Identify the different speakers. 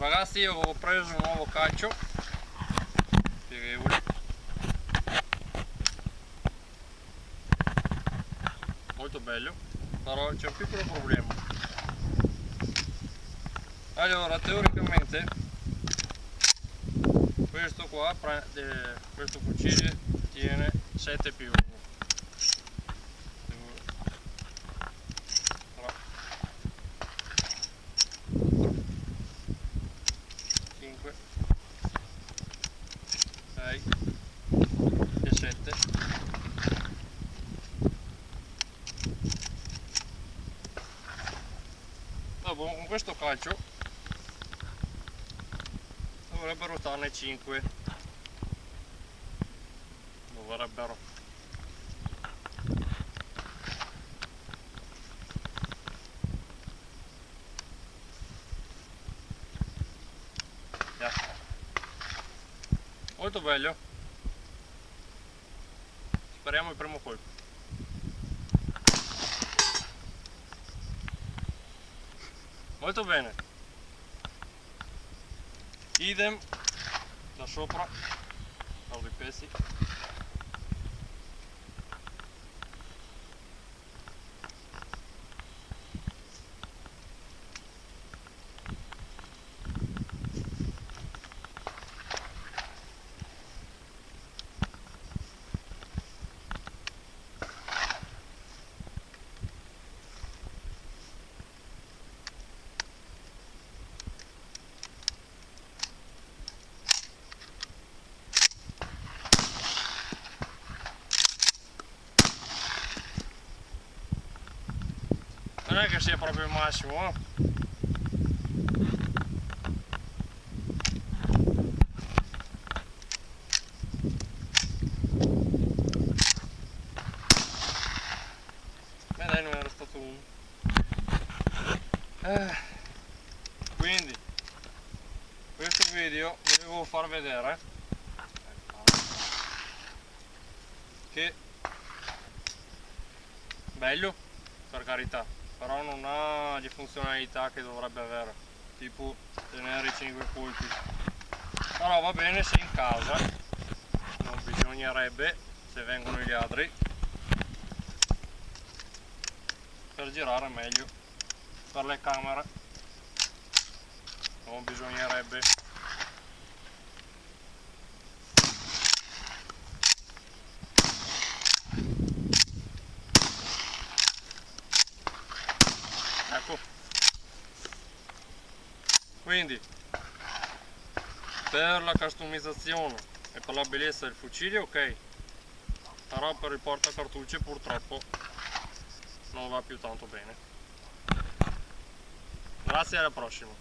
Speaker 1: Ragazzi, io ho preso un nuovo calcio pieghevole, molto bello, però c'è un piccolo problema. Allora, teoricamente questo qua, questo fucile tiene 7 più 1. 5, 6 e 7. Dopo con questo calcio dovrebbero starne 5. Dovrebbero. Yeah. Molto bello. Speriamo il primo colpo. Molto bene. Idem da sopra, guardo i pezzi. Non è che sia proprio il massimo, eh? Ma dai, non era stato uno. Quindi questo video volevo far vedere che bello, per carità, però non ha le funzionalità che dovrebbe avere, tipo tenere i 5 colpi. Però va bene se in casa, non bisognerebbe, se vengono gli ladri, per girare meglio per le camere, non bisognerebbe. Ecco, quindi per la customizzazione e per la bellezza del fucile ok, però per il portacartucce purtroppo non va più tanto bene. Grazie, alla prossima.